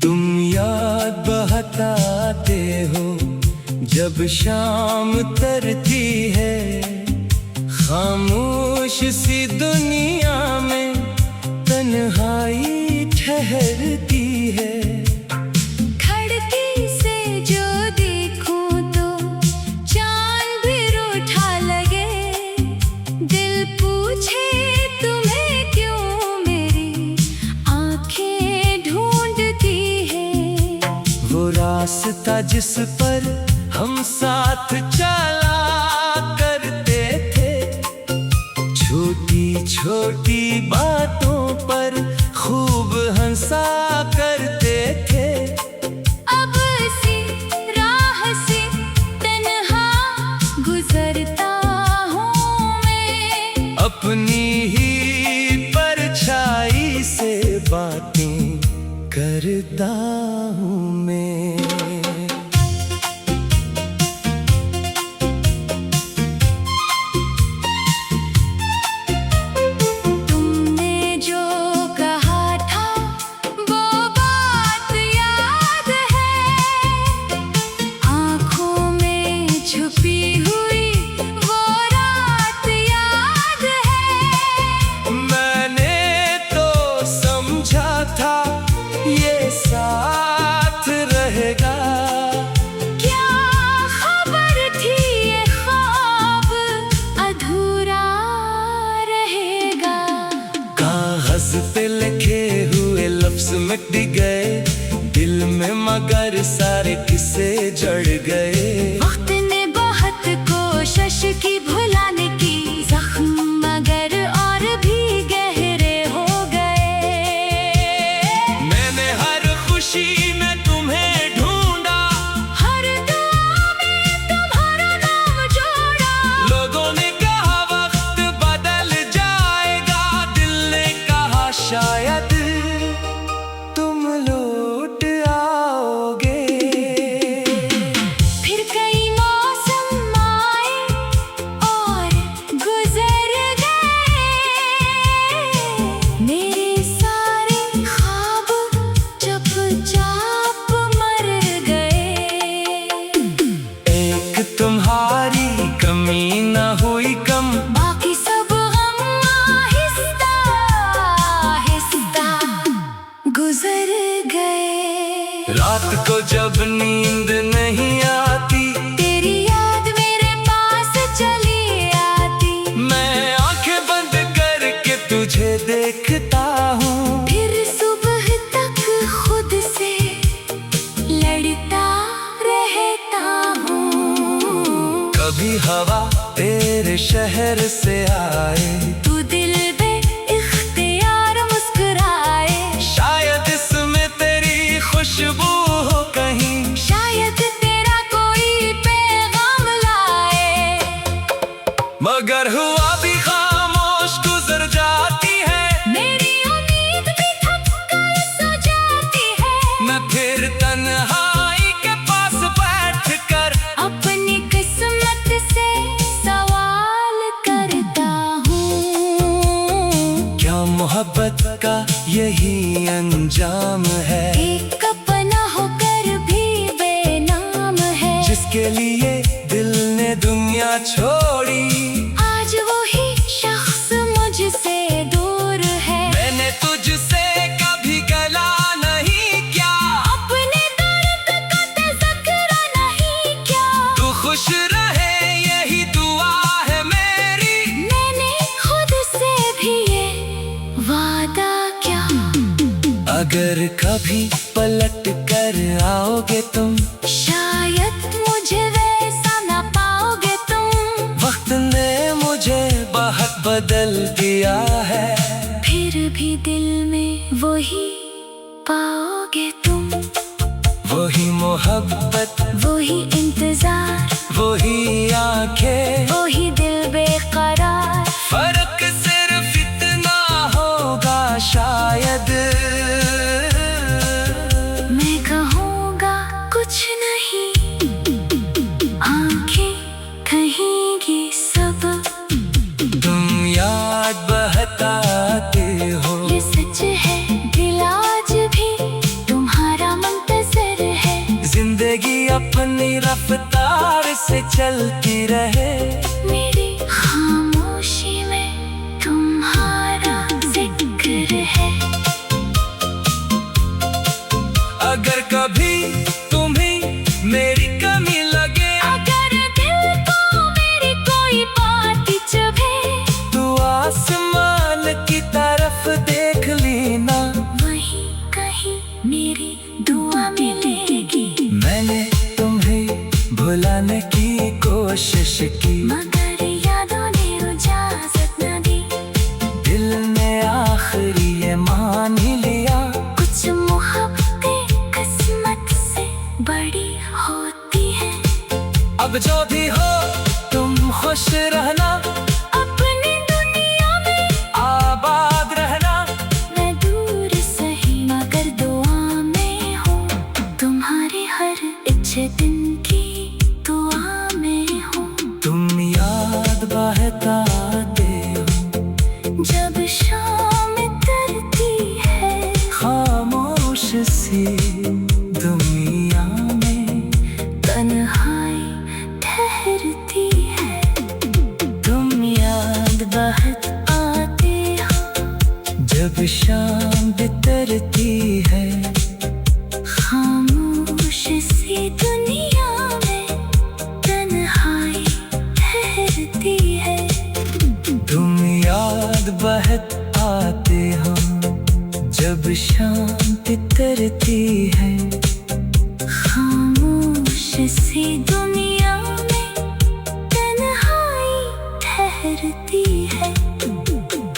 तुम याद बहताते हो जब शाम तरती है, खामोश सी दुनिया में तन्हाई ठहरती है। खिड़की से जो देखूं तो चांद भी रूठा लगे, दिल पूछे तुम्हें क्यों मेरी आंखें ढूंढती है। वो रास्ता जिस पर हम साथ चला करते थे, छोटी छोटी बातों पर खूब हंसा करते थे। अब सी राह से तन्हा गुजरता हूँ मैं, अपनी ही परछाई से बातें करता हूँ मैं। ये साथ रहेगा, क्या खबर थी ये ख्वाब अधूरा रहेगा। कागज पे लिखे हुए लफ्ज मिट गए दिल में, मगर सारे किस्से जड़ गए। वक्त ने बहुत कोशिश की भुलाने की, जख्म मगर और भी गहरे हो गए। मैंने हर खुशी में तुम्हें ढूंढा, हर दुआ में तुम्हारा नाम जोड़ा। लोगों ने कहा वक्त बदल जाएगा, दिल ने कहा शायद तुम लौट आओगे। फिर कई मौसम आए और गुजर गए, मेरे सारे ख्वाब चुपचाप मर गए। एक तुम्हारी कमी न हुई कम, बाकी सब गम आहिस्ता आहिस्ता गुजर गए। रात को जब नींद नहीं आती, तेरी याद मेरे पास चली आती। मैं आंखें बंद करके तुझे देखता हूँ। फिर सुबह तक खुद से लड़ता रहता हूँ। कभी हवा तेरे शहर से आए, तू दिल बे इख्तियार मुस्कुराए। शायद इसमें तेरी खुशबू हो कहीं, शायद तेरा कोई पैगाम लाए। मगर हुआ भी खामोश गुजर जाती है। मेरी उम्मीद भी थक कर सो जाती है। मैं फिर तन्हाई के पास बैठ कर अपनी किस्मत से सवाल करता हूँ। क्या मोहब्बत का यही अंजाम है, एक अपना होकर भी बेनाम है। जिसके लिए दिल ने दुनिया छोड़ी। आज वही शख्स मुझसे दूर है। मैंने तुझसे कभी गला नहीं किया, अपने दर्द का तज़किरा नहीं किया। तू खुश रहे यही दुआ है मेरी। मैंने खुद से भी ये वादा किया। अगर कभी पलट कर आओगे तुम, शायद मुझे वैसा ना पाओगे तुम। वक्त ने मुझे बहुत बदल दिया है, फिर भी दिल में वही पाओगे तुम। वही मोहब्बत, वही इंतजार, वही आंखें, वही दिल बेकरार। फर्क सिर्फ इतना होगा शायद, मैं कहूँगा कुछ नहीं, आंखें कहेंगी सब। तुम याद बहताते हो, ये सच है दिल आज भी चलती रहे। मेरी खामोशी में तुम्हारा जिक्र है। अगर कभी तुम्हें मेरी कमी लगे, अगर दिल को मेरी कोई बात चुभे, तू आसमान की तरफ देख लेना, वहीं कहीं मेरी दुआ मिलेगी। मैंने तुम्हें भुलाने की कोशिश की, मगर यादों ने इजाजत न दी। दिल ने आखिरी ये मान ही लिया, कुछ मोहब्बतें किस्मत से बड़ी होती है। अब जो भी हो तुम खुश रहना, अपनी दुनिया में आबाद रहना। मैं दूर सही मगर दुआ में हूँ, तुम्हारे हर अच्छे दिन की दुआ में हूँ। तुम याद बहताते हो जब शाम तरती है, खामोश सी दुनिया में तन्हाई ठहरती है। तुम याद बहत आते हो जब शाम बितरती है। खामोश सी दुनिया में तन्हाई ठहरती है। तुम याद बहत आते हो जब शाम बितरती है। खामोश सी दुनिया में तन्हाई ठहरती है।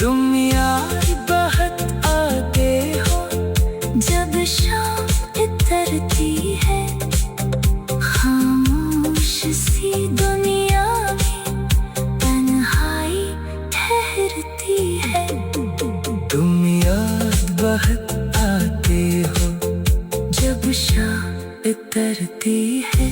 तुम याद बहत आते हो जब शाम उतरती है। खामोश सी दुनिया में तन्हाई ठहरती है। तुम याद बहत आते हो जब शाम उतरती है।